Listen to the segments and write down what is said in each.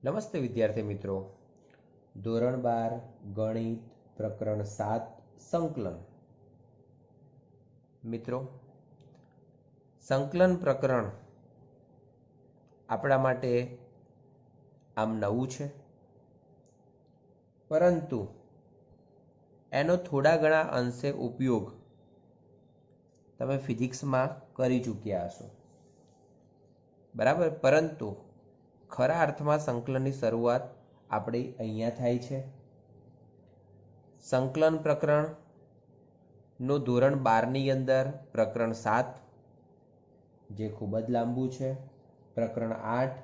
નમસ્તે વિદ્યાર્થી મિત્રો, ધોરણ 12 ગણિત પ્રકરણ 7 સંકલન. મિત્રો, સંકલન પ્રકરણ આપણા માટે આમ નવું છે, પરંતુ એનો થોડા ઘણા અંશે ઉપયોગ તમે ફિઝિક્સમાં કરી ચૂક્યા હશો, બરાબર. પરંતુ ખરા અર્થમાં સંકલનની શરૂઆત આપણી અહીંયા થાય છે. સંકલન પ્રકરણનું ધોરણ 12ની અંદર પ્રકરણ 7 જે ખૂબ જ લાંબુ છે, પ્રકરણ 8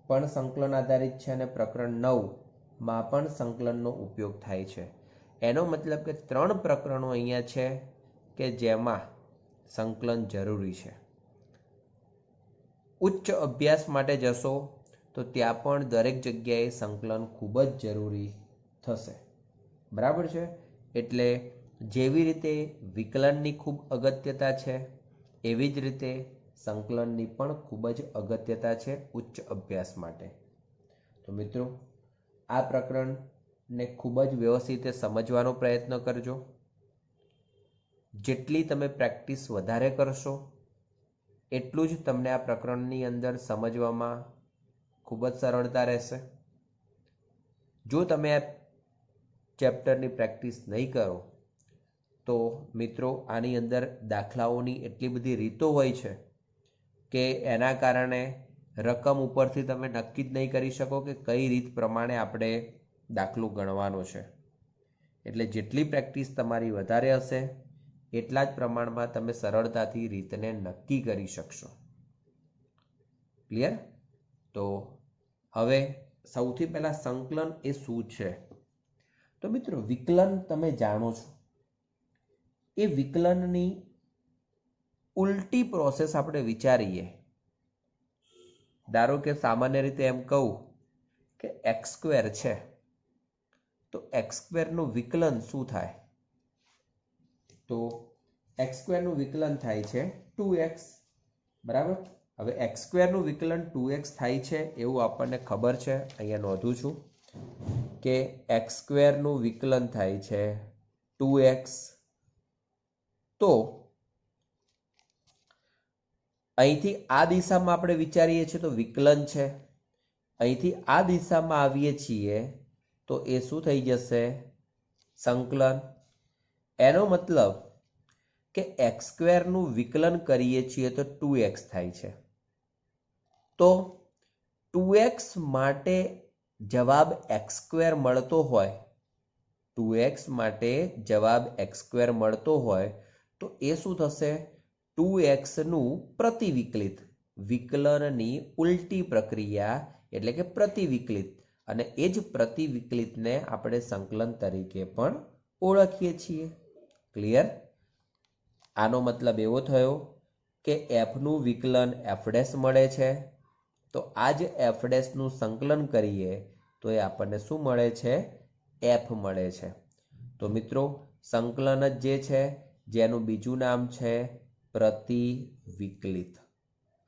પણ સંકલન આધારિત છે અને પ્રકરણ 9માં પણ સંકલનનો ઉપયોગ થાય છે. એનો મતલબ કે 3 પ્રકરણો અહીંયા છે કે જેમાં સંકલન જરૂરી છે. ઉચ્ચ અભ્યાસ માટે જશો તો ત્યાં પણ દરેક જગ્યાએ સંકલન ખૂબ જ જરૂરી થશે, બરાબર છે. એટલે જેવી રીતે વિકલનની ખૂબ અગત્યતા છે, એવી જ રીતે સંકલનની પણ ખૂબ જ અગત્યતા છે ઉચ્ચ અભ્યાસ માટે. તો મિત્રો, આ પ્રકરણને ખૂબ જ વ્યવસ્થિત રીતે સમજવાનો પ્રયત્ન કરજો. જેટલી તમે પ્રેક્ટિસ વધારે કરશો એટલું જ તમને આ પ્રકરણની અંદર સમજવામાં ખૂબ જ સરળતા રહેશે. જો તમે આ ચેપ્ટરની પ્રેક્ટિસ નહીં કરો તો મિત્રો, આની અંદર દાખલાઓની એટલી બધી રીતો હોય છે કે એના કારણે રકમ ઉપરથી તમે નક્કી જ નહીં કરી શકો કે કઈ રીત પ્રમાણે આપણે દાખલો ગણવાનો છે. એટલે જેટલી પ્રેક્ટિસ તમારી વધારે હશે એટલા જ પ્રમાણમાં તમે સરળતાથી રીતને નક્કી કરી શકશો. ક્લિયર? તો હવે સૌથી પહેલા સંકલન એ શું છે? તો મિત્રો, વિકલન તમે જાણો છો, એ વિકલનની ઉલટી પ્રોસેસ આપણે વિચારીએ. ધારો કે સામાન્ય રીતે એમ કહું કે x² છે, તો x² નું વિકલન શું થાય? તો x² નું વિકલન થાય છે 2x, બરાબર. હવે x² નું વિકલન 2x થાય છે એવું આપણને ખબર છે. અહીંયા નોંધું છું કે x² નું વિકલન થાય છે 2x. તો અહીંથી આ દિશામાં આપણે વિચારીએ છીએ તો વિકલન છે, અહીંથી આ દિશામાં આવીએ છીએ તો એ શું થઈ જશે? સંકલન. એનો મતલબ કે x² નું વિકલન કરીએ છીએ તો 2x થાય છે. તો 2x માટે જવાબ x² મળતો હોય, 2x માટે જવાબ x² મળતો હોય તો એ શું થશે? 2x નું પ્રતિવિકલિત, વિકલનની ઉલટી પ્રક્રિયા એટલે કે પ્રતિવિકલિત, અને એ જ પ્રતિવિકલિતને આપણે સંકલન તરીકે પણ ઓળખીએ છીએ. ક્લિયર? આનો મતલબ એવો થયો કે f નું વિકલન f' મળે છે, તો આ જ f' નું સંકલન કરીએ તો એ આપણને શું મળે છે? f મળે છે. તો મિત્રો, સંકલન જ જે છે જેનું બીજું નામ છે પ્રતિવિકલિત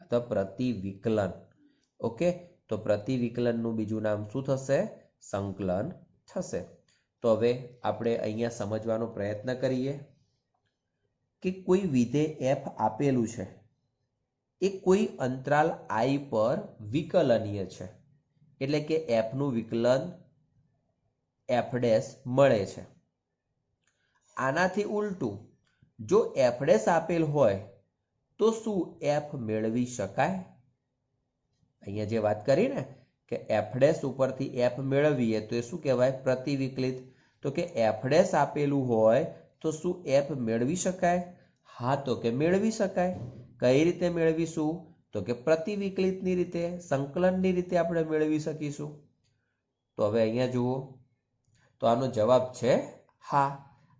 અથવા પ્રતિવિકલન. ઓકે, તો પ્રતિવિકલનનું બીજું નામ શું થશે? સંકલન થશે. તો હવે આપણે અહીંયા સમજવાનો પ્રયત્ન કરીએ કે કોઈ વિધેય f આપેલું છે, એ કોઈ અંતરાલ I પર વિકલનીય છે, એટલે કે f નું વિકલન f' મળે છે. આનાથી ઉલટું, જો f' આપેલ હોય તો શું f મેળવી શકાય? અહીંયા જે વાત કરી ને કે f' ઉપરથી f મેળવીએ તો એ શું કહેવાય? પ્રતિવિકલિત. તો કે f' આપેલું હોય તો શું f મેળવી શકાય? હા, તો કે મેળવી શકાય. કઈ રીતે મેળવીશું? તો કે પ્રતિવિકલિતની રીતે, સંકલનની રીતે આપણે મેળવી શકીશું. તો હવે અહીંયા જુઓ, તો આનો જવાબ છે હા.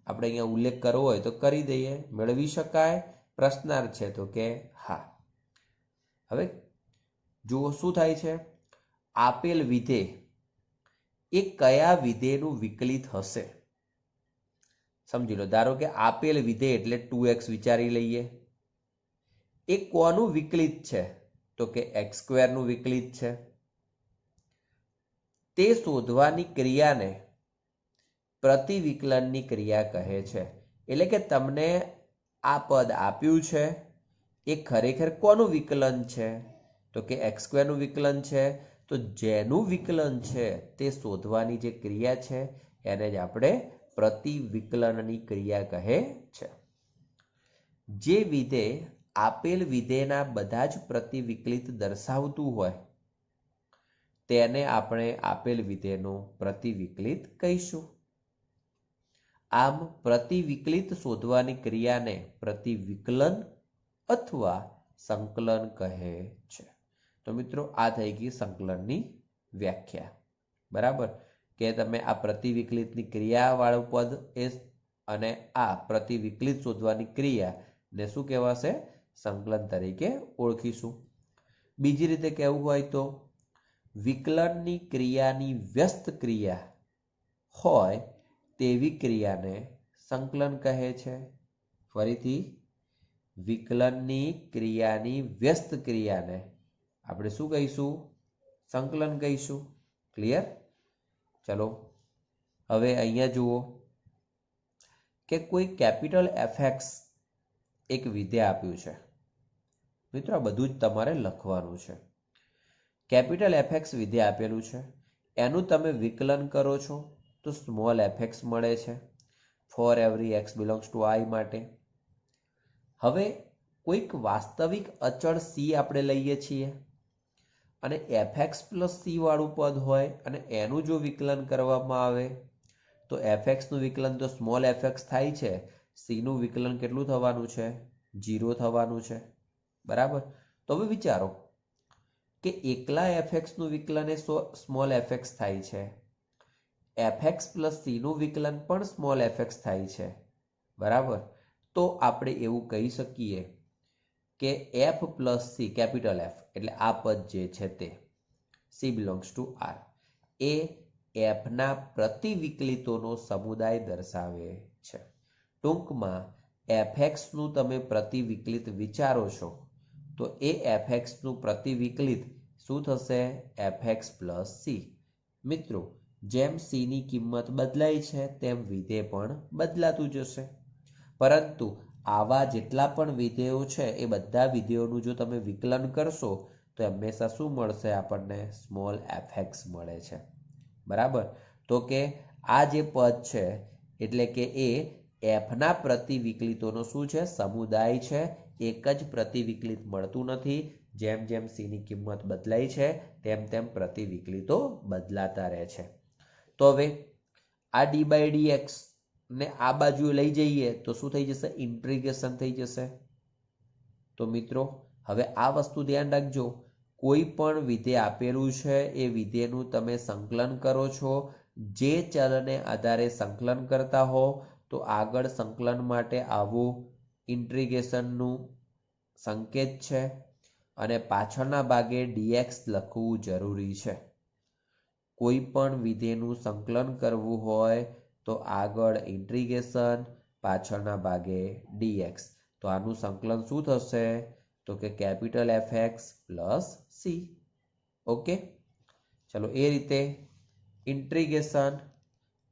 આપણે અહીંયા ઉલ્લેખ કરવો હોય તો કરી દઈએ, મેળવી શકાય. પ્રશ્નાર્થ છે તો કે હા. હવે જુઓ શું થાય છે. આપેલ વિધેય એ કયા વિધેયનું વિકલિત હશે? સમજી લો. ધારો કે આપેલ વિધેય એટલે 2x વિચારી લઈએ. એ કોનું વિકલિત છે? તો કે x² નું વિકલિત છે. તે શોધવાની ક્રિયાને પ્રતિવિકલનની ક્રિયા કહે છે. એટલે કે તમને આ પદ આપ્યું છે, એ ખરેખર કોનું વિકલન છે? તો કે x² નું વિકલન છે. તો જેનું વિકલન છે તે શોધવાની જે ક્રિયા છે એને જ આપણે પ્રતિવિકલનની ક્રિયા કહે છે. જે વિધેય આપેલ વિધેયના બધા જ પ્રતિવિકલિત દર્શાવતું હોય તેને આપણે આપેલ વિધેયનું પ્રતિવિકલિત કહીશું. આમ પ્રતિવિકલિત શોધવાની ક્રિયાને પ્રતિવિકલન અથવા સંકલન કહે છે. તો મિત્રો આ થઈ ગઈ સંકલનની વ્યાખ્યા. બરાબર, કે તમે આ પ્રતિવિકલિતની ક્રિયાવાળું પદ અને આ પ્રતિવિકલિત શોધવાની ક્રિયાને શું કહેવાશે? સંકલન તરીકે ઓળખીશું. બીજી રીતે કહેવું હોય તો વિકલનની ક્રિયાની વ્યસ્ત ક્રિયા હોય તેવી ક્રિયાને સંકલન કહે છે. ફરીથી, વિકલનની ક્રિયાની વ્યસ્ત ક્રિયાને આપણે શું કહીશું? સંકલન કહીશું. ક્લિયર? ચલો હવે અહીંયા જુઓ કે કોઈ કેપિટલ fx એક વિધેય આપ્યું છે. મિત્રો આ બધું જ તમારે લખવાનું છે. કેપિટલ fx વિધેય આપેલું છે, એનું તમે વિકલન કરો છો તો સ્મોલ fx મળે છે for every x belongs to i માટે. હવે કોઈક વાસ્તવિક અચળ c આપણે લઈએ છીએ અને fx પ્લસ c વાળું પદ હોય અને એનું જો વિકલન કરવામાં આવે તો fx નું વિકલન તો સ્મોલ fx થાય છે, c નું વિકલન કેટલું થવાનું છે? 0 થવાનું છે. બરાબર, તો હવે વિચારો કે એકલા fx નું વિકલન એ સ્મોલ fx થાય છે, fx પ્લસ c નું વિકલન પણ સ્મોલ fx થાય છે. બરાબર, તો આપણે એવું કહી શકીએ કે f plus c, capital F એટલે આ પદ જે છે તે c belongs to r A f ના પ્રતિવિકલિતોનો સમુદાય દર્શાવે છે. ટૂંકમાં fx નું તમે પ્રતિવિકલિત વિચારો છો તો એ fx નું પ્રતિવિકલિત શું થશે? fx plus c. મિત્રો જેમ c ની કિંમત બદલાય છે તેમ વિધેય પણ બદલાતું જશે. પરંતુ આવા જેટલા પણ વિધેયો છે એ બધા વિધેયોનું જો તમે વિકલન કરશો તો હંમેશા શું મળશે? આપણને સ્મોલ fx મળે છે. બરાબર, તો કે આ જે પદ છે એટલે કે એ f ના પ્રતિવિકલિતોનો શું છે? સમુદાય છે. એક જ પ્રતિવિકલિત મળતું નથી. જેમ જેમ c ની કિંમત બદલાય છે તેમ તેમ પ્રતિવિકલિતો બદલાતા રહે છે. તો હવે આ d/dx ને આ બાજુ લઈ જઈએ તો શું થઈ જશે? ઇન્ટિગ્રેશન થઈ જશે. તો મિત્રો હવે આ વસ્તુ ધ્યાન રાખજો, કોઈ પણ વિધેય આપેલું છે એ વિધેયનું તમે સંકલન કરો છો, જે ચલને આધારે સંકલન કરતા હો તો આગળ સંકલન માટે આવું ઇન્ટિગ્રેશનનું સંકેત છે અને પાછળના ભાગે dx લખવું જરૂરી છે. કોઈ પણ વિધેયનું સંકલન કરવું હોય તો આગળ ઇન્ટિગ્રેશન, પાછળના ભાગે dx. તો આનું સંકલન શું થશે? તો કે capital fx plus c. Okay, ચલો એ રીતે ઇન્ટિગ્રેશન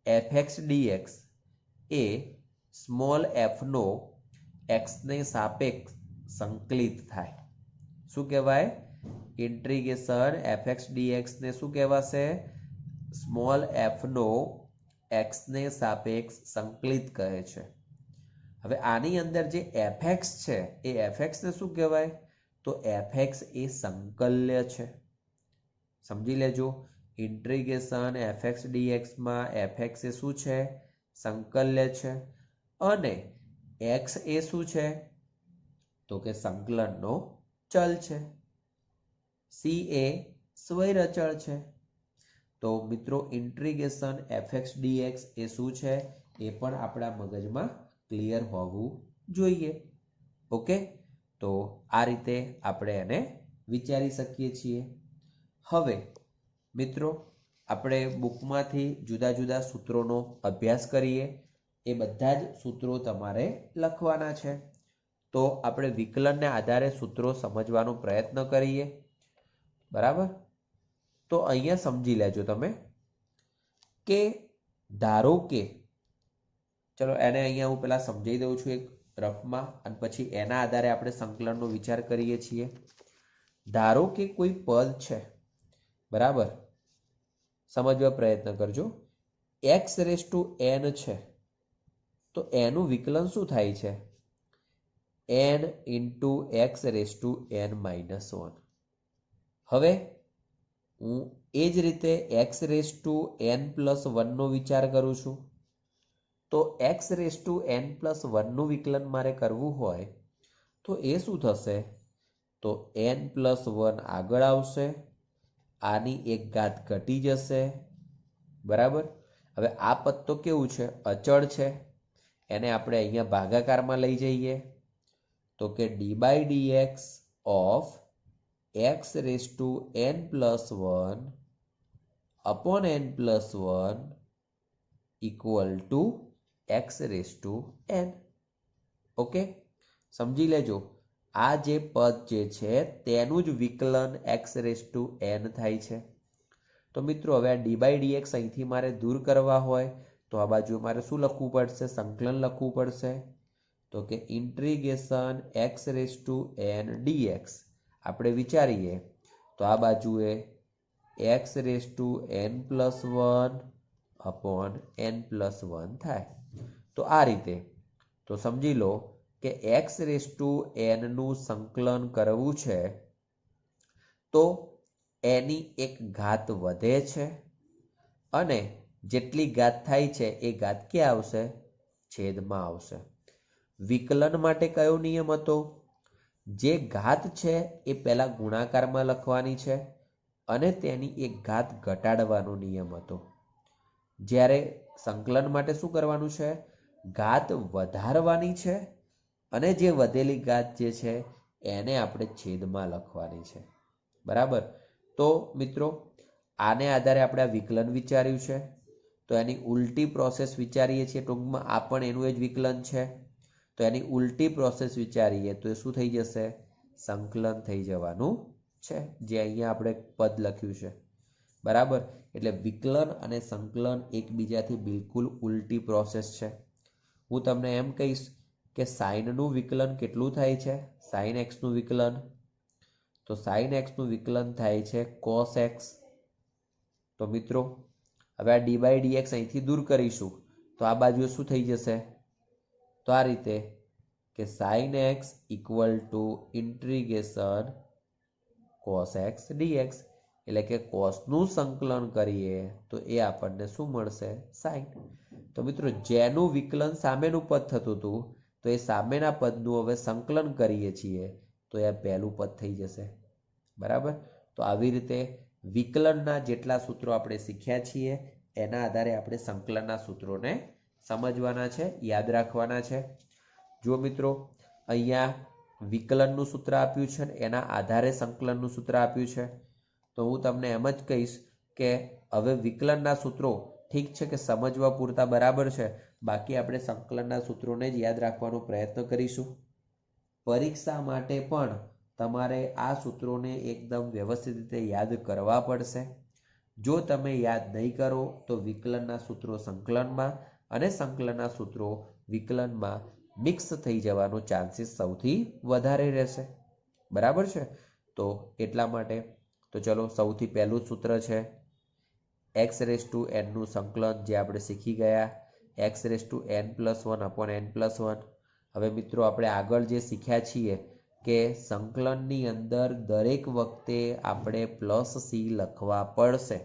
fx dx એ સ્મોલ f નો x ને સાપેક્ષ સંકલિત થાય. શું કહેવાય? ઇન્ટિગ્રેશન fx dx ને શું કહેવાશે? સ્મોલ f નો x ને સાપેક્ષ સંકલિત કહે છે. હવે આની અંદર જે fx છે એ fx ને શું કહેવાય? તો fx એ સંકલ્ય છે. સમજી લેજો, ઇન્ટિગ્રેશન fx dx માં fx એ શું છે? સંકલ્ય છે. અને x એ શું છે? તો કે સંકલનનો ચલ છે. c એ સ્વૈરચળ છે. તો મિત્રો ઇન્ટિગ્રેશન fx dx એ શું છે એ પણ આપણા મગજમાં ક્લિયર હોવું જોઈએ. ઓકે, તો આ રીતે આપણે એને વિચારી શકીએ છીએ. હવે મિત્રો આપણે બુકમાંથી જુદા જુદા સૂત્રોનો અભ્યાસ કરીએ. એ બધા જ સૂત્રો તમારે લખવાના છે. તો આપણે વિકલનને આધારે સૂત્રો સમજવાનો પ્રયત્ન કરીએ. બરાબર, તો અહીંયા સમજી લેજો તમે કે ધારો કે ચલો એને અહીંયા હું પહેલા સમજાવી દઉં છું એક રફમાં અને પછી એના આધારે આપણે સંકલનનો વિચાર કરીએ છીએ. ધારો કે કોઈ પદ છે, બરાબર, સમજવા પ્રયત્ન કરજો. x⁴n છે તો એનું વિકલન શું થાય છે? n × x⁴n−1. હવે હું એ જ રીતે x⁴n+1 નો વિચાર કરું છું. તો x⁴n+1 નું વિકલન મારે કરવું હોય તો એ શું થશે? તો n+1 આગળ આવશે, આની એક ઘાત ઘટી જશે, બરાબર. હવે આ પદ તો કેવું છે? અચળ છે. એને આપણે અહીંયા ભાગાકારમાં લઈ જઈએ તો કે d/dx of x⁴n+1 upon n+1 equal to x⁴n. Okay, સમજી લેજો. આ જે પદ જે છે તેનું જ વિકલન x⁴n થાય છે. તો મિત્રો હવે આ d/dx અહીંથી મારે દૂર કરવા હોય તો આ બાજુ મારે શું લખવું પડશે? સંકલન લખવું પડશે. તો કે ઇન્ટિગ્રેશન x⁴n dx આપણે વિચારીએ તો આ બાજુએ x⁴n+1 upon n+1 થાય. તો આ રીતે તો સમજી લો કે x⁴n નું સંકલન કરવું છે તો એની એક ઘાત વધે છે અને જેટલી ઘાત થાય છે એ ઘાત ક્યાં આવશે? છેદમાં આવશે. વિકલન માટે કયો નિયમ હતો? જે ઘાત છે એ પહેલા ગુણાકારમાં લખવાની છે અને તેની એક ઘાત ઘટાડવાનો નિયમ હતો. જ્યારે સંકલન માટે શું કરવાનું છે? ઘાત વધારવાની છે અને જે વધેલી ઘાત જે છે એને આપણે છેદમાં લખવાની છે, બરાબર. તો મિત્રો આને આધારે આપણે આ વિકલન વિચાર્યું છે તો એની ઉલટી પ્રોસેસ વિચારીએ છીએ. ટૂંકમાં આ પણ એનું જ વિકલન છે તો એની ઉલટી પ્રોસેસ વિચારીએ તો એ શું થઈ જશે? સંકલન થઈ જવાનું છે, જે અહીંયા આપણે પદ લખ્યું છે, બરાબર. એટલે વિકલન અને સંકલન એકબીજાથી બિલકુલ ઉલટી પ્રોસેસ છે. હું તમને એમ કહીશ કે સાઇનનું વિકલન કેટલું થાય છે? સાઇન એક્સનું વિકલન, તો સાઇન એક્સનું વિકલન થાય છે cos x. તો મિત્રો હવે આ d/dx અહીંથી દૂર કરીશું તો આ બાજુ શું થઈ જશે? તો આ રીતે કે sin x equal to integration cos x dx, એટલે કે કોસનું સંકલન કરીએ તો એ આપણને શું મળશે? સાઇન. તો મિત્રો જેનું વિકલન સામેનું પદ થતું હતું તો એ સામેના પદનું હવે સંકલન કરીએ છીએ તો એ પહેલું પદ થઈ જશે, બરાબર. તો આવી રીતે વિકલનના જેટલા સૂત્રો આપણે શીખ્યા છીએ એના આધારે આપણે સંકલનના સૂત્રોને સમજવાના છે, યાદ રાખવાના છે. જો મિત્રો અહીંયા વિકલનનું સૂત્ર આપ્યું છે ને એના આધારે સંકલનનું સૂત્ર આપ્યું છે તો હું તમને એમ જ કહીશ કે હવે વિકલનના સૂત્રો ઠીક છે કે સમજવા પૂરતા બરાબર છે, બાકી આપણે સંકલનના સૂત્રોને જ યાદ રાખવાનો પ્રયત્ન કરીશું. પરીક્ષા માટે પણ તમારે આ સૂત્રોને એકદમ વ્યવસ્થિત રીતે યાદ કરવા પડશે. જો તમે યાદ નહીં કરો તો વિકલનના સૂત્રો સંકલનમાં અને સંકલનના સૂત્રો વિકલનમાં મિક્સ થઈ જવાનો ચાન્સીસ સૌથી વધારે રહેશે, બરાબર છે. તો એટલા માટે તો ચલો સૌથી પહેલું સૂત્ર છે x⁴n નું સંકલન, જે આપણે શીખી ગયા x⁴n+1 upon n+1. હવે મિત્રો આપણે આગળ જે શીખ્યા છીએ કે સંકલનની અંદર દરેક વખતે આપણે +c લખવા પડશે.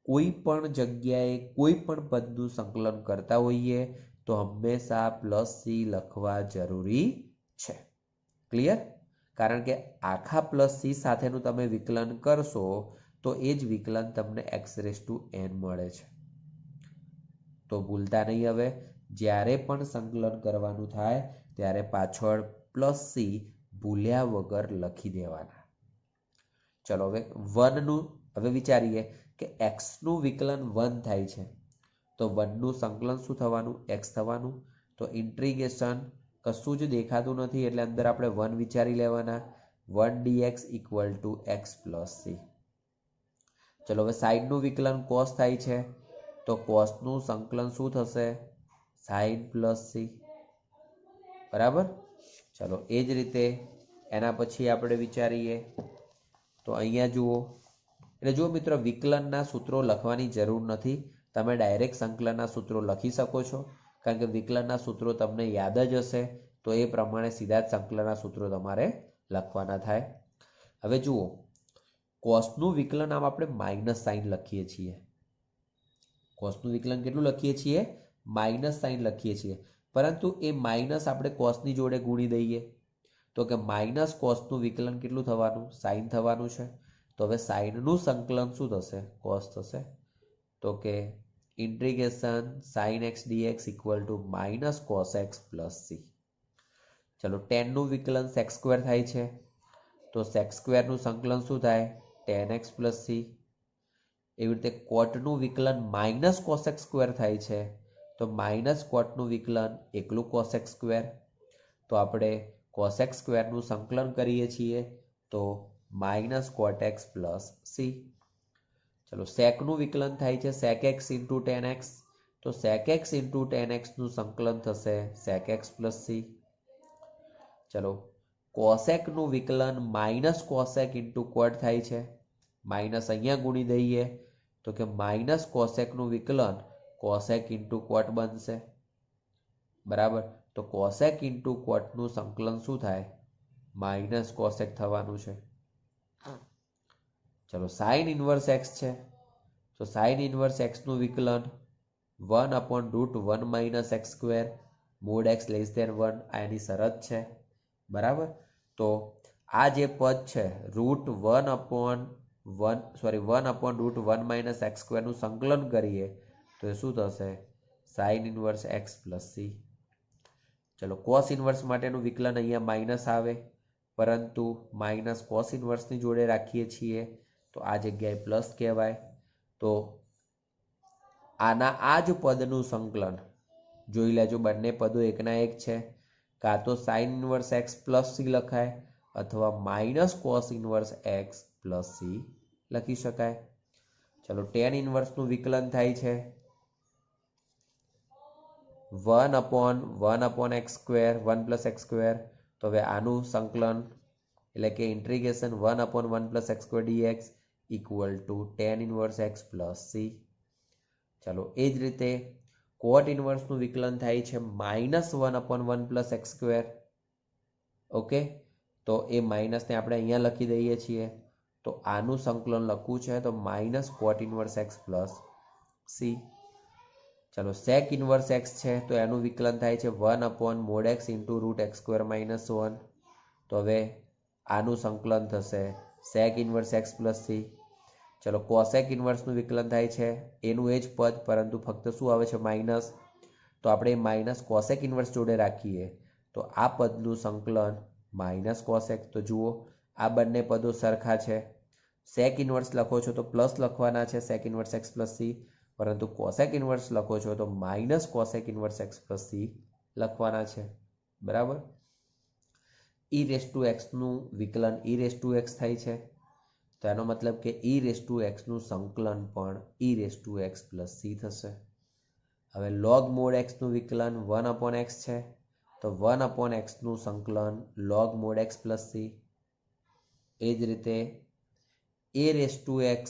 કોઈ પણ જગ્યાએ કોઈ પણ પદનું સંકલન કરતા હોઈએ તો હંમેશા +c લખવા જરૂરી છે. ક્લિયર? કારણ કે આખા +c સાથેનું તમે વિકલન કરશો તો એ જ વિકલન તમને x⁴n મળે છે. તો ભૂલતા નહીં, હવે જ્યારે પણ સંકલન કરવાનું થાય ત્યારે પાછળ +c ભૂલ્યા વગર લખી દેવાના. ચલો હવે 1 નું હવે વિચારીએ કે x નું વિકલન 1 થાય છે તો 1 નું સંકલન શું થવાનું? x થવાનું. તો ઇન્ટિગ્રેશન કશું જ દેખાતું નથી એટલે અંદર આપણે 1 વિચારી લેવાના. 1 dx equal two x + c. ચલો હવે સાઈડનું વિકલન cos થાય છે તો કોસનું સંકલન શું થશે? Sine plus C. બરાબર. ચલો એ જ રીતે એના પછી આપણે વિચારીએ તો અહીંયા જુઓ, એટલે જુઓ મિત્રો, વિકલનના સૂત્રો લખવાની જરૂર નથી, તમે ડાયરેક્ટ સંકલનના સૂત્રો લખી શકો છો, કારણ કે વિકલનના સૂત્રો તમને યાદ જ હશે, તો એ પ્રમાણે સીધા જ સંકલનના સૂત્રો તમારે લખવાના થાય. હવે જુઓ, કોસનું વિકલન આમ આપણે માઇનસ સાઇન લખીએ છીએ. કોસનું વિકલન કેટલું લખીએ છીએ? માઇનસ સાઇન લખીએ છીએ, પરંતુ એ માઇનસ આપણે કોસની જોડે ગુણી દઈએ તો કે માઇનસ કોસનું વિકલન કેટલું થવાનું? સાઇન થવાનું છે. તો હવે સાઇનનું સંકલન શું થશે? કોસ થશે. તો કે integration sine x dx equal to minus cos x plus c. ચલો ટેનનું વિકલન સેક્સ સ્ક્વેર થાય છે, તો સેક્સ સ્ક્વેરનું સંકલન શું થાય? Ten x plus C. એવી રીતે કોટનું વિકલન માઇનસ કોસેક સ્ક્વેર થાય છે, તો માઇનસ કોટનું વિકલન એકલું કોસેક સ્ક્વેર. તો આપણે કોસેક સ્ક્વેરનું સંકલન કરીએ છીએ તો minus cot x plus c. ચલો સેકનું વિકલન થાય છે sec x into tan x, તો સેક એક્સ ઇન્ટુ ટેન એક્સનું સંકલન થશે સેક એક્સ પ્લસ સી. ચલો કોસેકનું વિકલન માઇનસ કોસેક ઇન્ટુ કોટ થાય છે, માઇનસ અહીંયા ગુણી દઈએ તો કે માઇનસ કોસેકનું વિકલન કોસેક ઇન્ટુ કોટ બનશે. બરાબર. તો કોસેક ઇન્ટુ કોટનું સંકલન શું થાય? માઇનસ કોસેક થવાનું છે. ચલો સાઇન ઇનવર્સ એક્સ છે, તો સાઇન ઇનવર્સ એક્સનું વિકલન 1/√1 minus x square mod x less than 1, આ એની શરત છે. બરાબર. તો આ જે પદ છે √1/√1 માઇનસ એક્સ સ્ક્વેરનું સંકલન કરીએ તો એ શું થશે? Sine inverse x plus c. ચલો કોસ ઇનવર્સ માટેનું વિકલન અહીંયા માઇનસ આવે, પરંતુ માઇનસ કોસ ઇનવર્સની જોડે રાખીએ છીએ તો આ જગ્યાએ પ્લસ કહેવાય. તો આના આ જ પદનું સંકલન જોઈ લેજો, બંને પદો એકના એક છે, કાં તો sine inverse x plus C લખાય અથવા minus cos inverse x plus C લખી શકાય. ચલો ટેન ઇનવર્સનું વિકલન થાય છે 1/1 સ્ક્વેર 1 + x સ્ક્વેર. તો હવે આનું સંકલન એટલે કે integration 1/1 + x square dx equal two tan inverse x plus c. ચલો એ જ રીતે કોટ ઇનવર્સનું વિકલન થાય છે -1/1 + x સ્ક્વેર. ઓકે, તો એ માઇનસને આપણે અહીંયા લખી દઈએ છીએ, તો આનું સંકલન લખવું છે તો માઇનસ કોટ ઇનવર્સ એક્સ પ્લસ સી. ચલો સેક ઇનવર્સ એક્સ છે, તો એનું વિકલન થાય છે 1/mod x ઇન્ટુ √x² - 1. તો હવે આનું સંકલન થશે સેક ઇનવર્સ એક્સ પ્લસ સી. ચલો કોસેક ઇનવર્સનું વિકલન થાય છે એનું એ જ પદ, પરંતુ ફક્ત શું આવે છે? માઇનસ. તો આપણે માઇનસ કોસેક ઇનવર્સ જોડે રાખીએ તો આ પદનું સંકલન માઇનસ કોસેક. તો જુઓ આ બંને પદો સરખા છે. સેક ઇનવર્સ લખો છો તો પ્લસ લખવાના છે સેક ઇનવર્સ એક્સ પ્લસ સી, પરંતુ કોસેક ઇનવર્સ લખો છો તો minus cosec inverse x plus C લખવાના છે. બરાબર. e⁻x નું વિકલન e⁻x થાય છે, તો એનો મતલબ કે e⁻x નું સંકલન પણ e⁻x પ્લસ સી થશે. હવે log mod x નું વિકલન 1/x છે, તો 1/x નું સંકલન log mod x plus c. એ જ રીતે a⁻x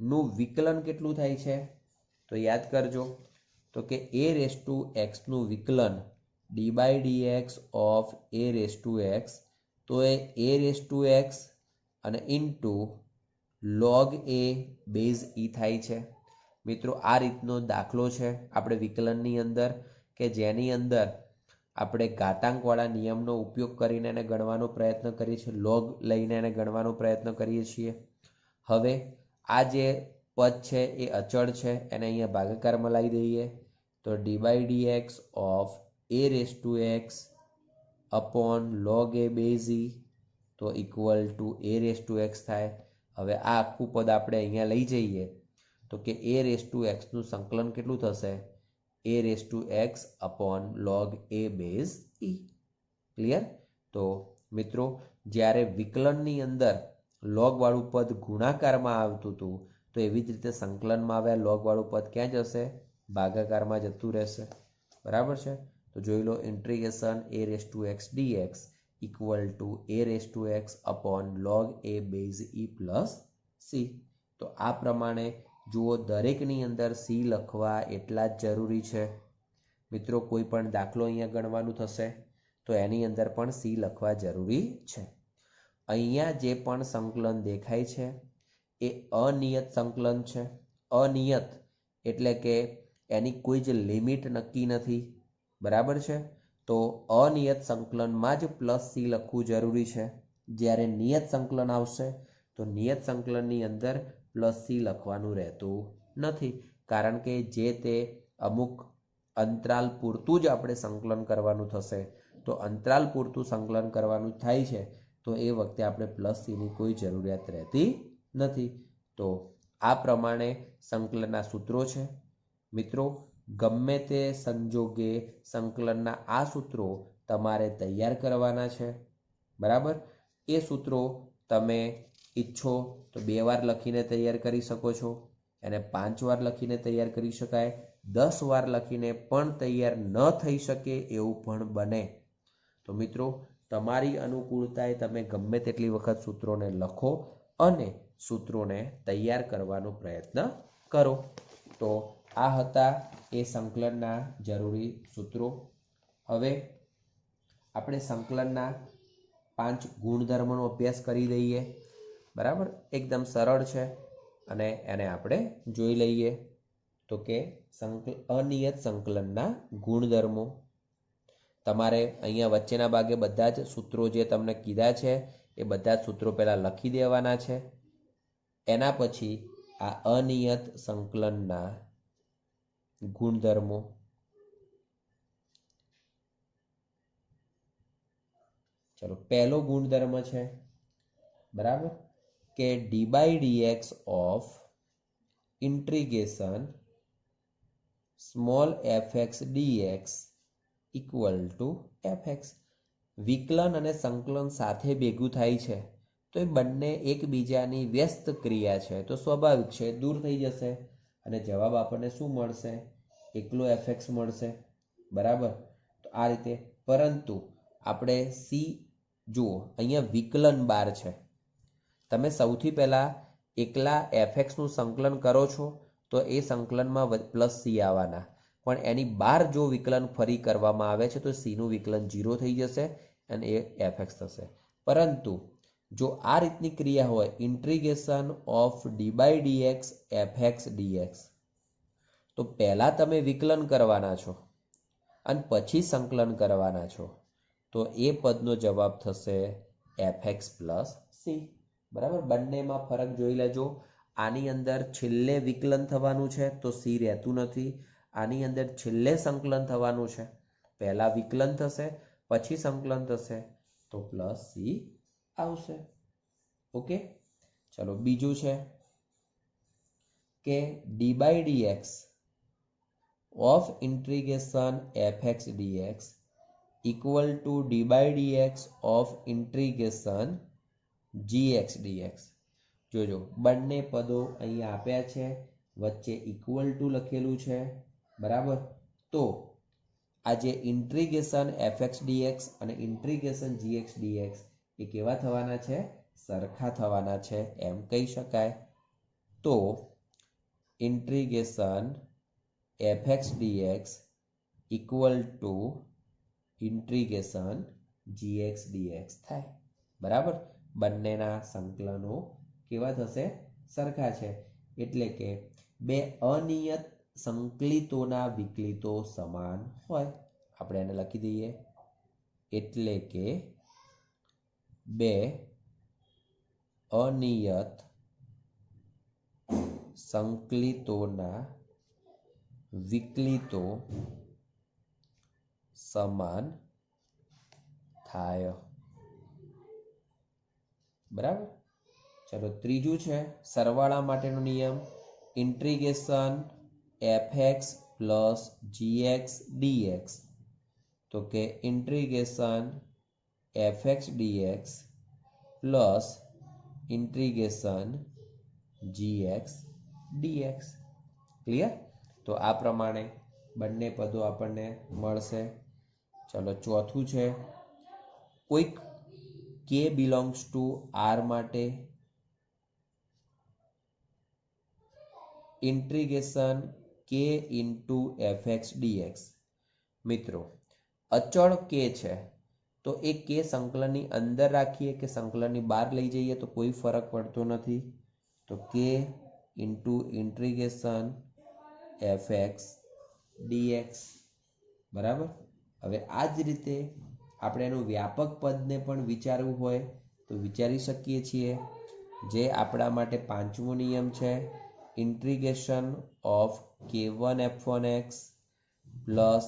નું વિકલન કેટલું થાય છે? તો યાદ કરજો, તો કે a⁻x નું વિકલન d/dx ઓફ a⁻x, તો એ a⁻x અને into log a base e થાય છે. મિત્રો આ રીતનો દાખલો છે આપણે વિકલનની અંદર, કે જેની અંદર આપણે ઘાતાંકવાળા નિયમનો ઉપયોગ કરીને એને ગણવાનો પ્રયત્ન કરીએ છીએ, લોગ લઈને એને ગણવાનો પ્રયત્ન કરીએ છીએ. હવે આ જે પદ છે એ અચળ છે, એને અહીંયા ભાગાકારમાં લાવી દઈએ તો d/dx of a⁻x upon log a base e, તો ઇક્વલ ટુ a⁻x થાય. હવે આ આખું પદ આપણે અહીંયા લઈ જઈએ તો કે a⁻x નું સંકલન કેટલું થશે? a⁻x upon log a base e. Clear? તો મિત્રો જ્યારે વિકલનની અંદર લોગ વાળું પદ ગુણાકારમાં આવતું હતું તો એવી જ રીતે સંકલનમાં આવ્યા log વાળું પદ ક્યાં જશે? ભાગાકારમાં જતું રહેશે. બરાબર છે? તો જોઈ લો integration a raise to x dx equal to a raise to x upon log a base e plus c. તો આ પ્રમાણે જુઓ દરેકની અંદર c લખવા એટલા જ જરૂરી છે. મિત્રો કોઈ પણ દાખલો અહીંયા ગણવાનું થશે તો એની અંદર પણ c લખવા જરૂરી છે. અહીંયા જે પણ સંકલન દેખાય છે એ અનિયત સંકલન છે. અનિયત એટલે કે એની કોઈ જ લિમિટ નક્કી નથી. બરાબર છે? તો અનિયત સંકલનમાં જ પ્લસ c લખવું જરૂરી છે. જ્યારે નિયત સંકલન આવશે તો નિયત સંકલનની અંદર પ્લસ c લખવાનું રહેતું નથી, કારણ કે જે તે અમુક અંતરાલ પૂરતું જ આપણે સંકલન કરવાનું થશે. તો અંતરાલ પૂરતું સંકલન કરવાનું થાય છે તો એ વખતે આપણે પ્લસ સીની કોઈ જરૂરિયાત રહેતી નથી. તો આ પ્રમાણે સંકલનના સૂત્રો છે. મિત્રો ગમે તે સંજોગે સંકલનના આ સૂત્રો તમારે તૈયાર કરવાના છે. બરાબર? એ સૂત્રો તમે ઈચ્છો તો 2 વાર લખીને તૈયાર કરી શકો છો, એને 5 વાર લખીને તૈયાર કરી શકાય, 10 વાર લખીને પણ તૈયાર ન થઈ શકે એવું પણ બને. તો મિત્રો તમારી અનુકૂળતાએ તમે ગમે તેટલી વખત સૂત્રોને લખો અને સૂત્રોને તૈયાર કરવાનો પ્રયત્ન કરો. તો આ હતા એ સંકલનના જરૂરી સૂત્રો. હવે આપણે સંકલનના 5 ગુણધર્મોનો અભ્યાસ કરી લઈએ. બરાબર? એકદમ સરળ છે અને એને આપણે જોઈ લઈએ. તો કે અનિયત સંકલનના ગુણધર્મો. તમારે અહીંયા વચ્ચેના ભાગે બધા જ સૂત્રો જે તમને કીધા છે એ બધા જ સૂત્રો પહેલા લખી દેવાના છે. એના પછી આ અનિયત સંકલનના ગુણધર્મો. ચલો પહેલો ગુણધર્મ છે, બરાબર, કે d by dx of integration small fx dx equal to fx. વિકલન અને સંકલન સાથે ભેગું થાય છે તો એ બંને એકબીજાની વ્યસ્ત ક્રિયા છે, તો સ્વાભાવિક છે દૂર થઈ જશે અને જવાબ આપણને શું મળશે? એકલો fx મળશે. બરાબર? તો આ રીતે. પરંતુ આપણે c જુઓ, અહીંયા વિકલન બાર છે. તમે સૌથી પહેલા એકલા fx નું સંકલન કરો છો તો એ સંકલનમાં પ્લસ c આવવાના, પણ એની બહાર જો વિકલન ફરી કરવામાં આવે છે તો c નું વિકલન 0 થઈ જશે અને એ fx થશે. પરંતુ જો આ રીતની ક્રિયા હોય, integration of d by dx fx dx, તો પહેલા તમે વિકલન કરવાના છો અને પછી સંકલન કરવાના છો, તો એ પદનો જવાબ થશે fx પ્લસ c. બરાબર? બંનેમાં ફરક જોઈ લેજો. આની અંદર છેલ્લે વિકલન થવાનું છે તો c રહેતું નથી. આની અંદર છેલ્લે સંકલન થવાનું છે, પહેલા વિકલન થશે પછી સંકલન થશે તો પ્લસ c આવશે. ઓકે? ચલો બીજું છે કે d by dx of integration fx dx equal to d by dx of integration gx dx. જોજો બંને પદો અહીંયા આપ્યા છે, વચ્ચે ઇક્વલ ટુ લખેલું છે. બરાબર? તો આ જે ઇન્ટિગ્રેશન fx dx અને ઇન્ટિગ્રેશન gx dx એ કેવા થવાના છે? સરખા થવાના છે એમ કહી શકાય. તો integration fx dx equal two integration gx dx થાય. બરાબર? બંનેના સંકલનો કેવા થશે? સરખા છે. એટલે કે બે અનિયત સંકલિતોના વિકલિતો સમાન હોય. આપણે એને લખી દઈએ. એટલે કે બે અનિયત સંકલિતોના વિકલિતો સમાન થાય. બરાબર? ચલો ત્રીજું છે સરવાળા માટેનો નિયમ, integration fx plus gx dx. તો કે integration fx dx plus integration gx dx. Clear? તો આ પ્રમાણે બંને પદો આપણને મળશે. ચલો ચોથું છે, કોઈક k બિલોંગ્સ ટુ r માટે integration k into fx dx. મિત્રો અચળ k છે તો એ k સંકલનની અંદર રાખીએ કે સંકલનની બહાર લઈ જઈએ તો કોઈ ફરક પડતો નથી. તો k into integration fx dx. બરાબર. હવે આ જ રીતે આપણે એનું વ્યાપક પદને પણ વિચારવું હોય તો વિચારી શકીએ છીએ. જે આપણા માટે પાંચમો નિયમ છે, integration of k1 f1x plus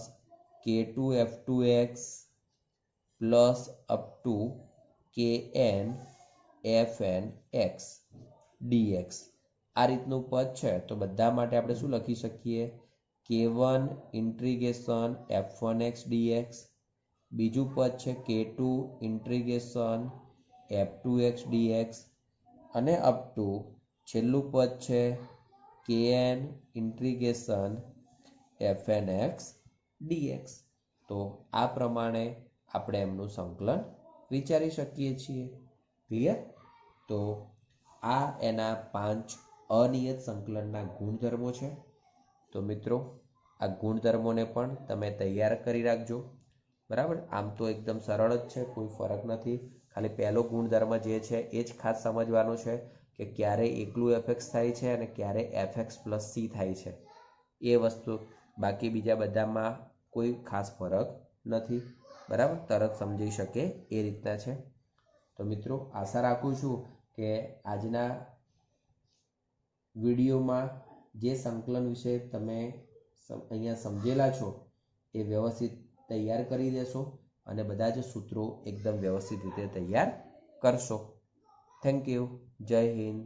k2 f2x plus up to kn fnx dx. આ રીતનું પદ છે તો બધા માટે આપણે શું લખી શકીએ? k1 ઇન્ટિગ્રેશન f1x dx, બીજું પદ છે k2 ઇન્ટિગ્રેશન f2x dx અને અપ ટુ છેલ્લું પદ છે kn ઇન્ટિગ્રેશન fnx dx. તો આ પ્રમાણે આપણે એમનું સંકલન વિચારી શકીએ છીએ. ક્લિયર? તો આ એના 5 અનિયત સંકલનના ગુણધર્મો છે. તો મિત્રો આ ગુણધર્મોને પણ તમે તૈયાર કરી રાખજો. બરાબર. આમ તો એકદમ સરળ જ છે, કોઈ ફરક નથી. ખાલી પહેલો ગુણધર્મ જે છે એ જ ખાસ સમજવાનો છે કે ક્યારે એકલું fx થાય છે અને ક્યારે fx પ્લસ c થાય છે એ વસ્તુ. બાકી બીજા બધામાં કોઈ ખાસ ફરક નથી. બરાબર, તરત સમજી શકે એ રીતના છે. તો મિત્રો આશા રાખું છું કે આજના વિડીયોમાં જે સંકલન વિશે તમે અહીંયા સમજેલા છો એ વ્યવસ્થિત તૈયાર કરી દેશો અને બધા જ સૂત્રો એકદમ વ્યવસ્થિત રીતે તૈયાર કરશો. Thank you. જય હિન્દ.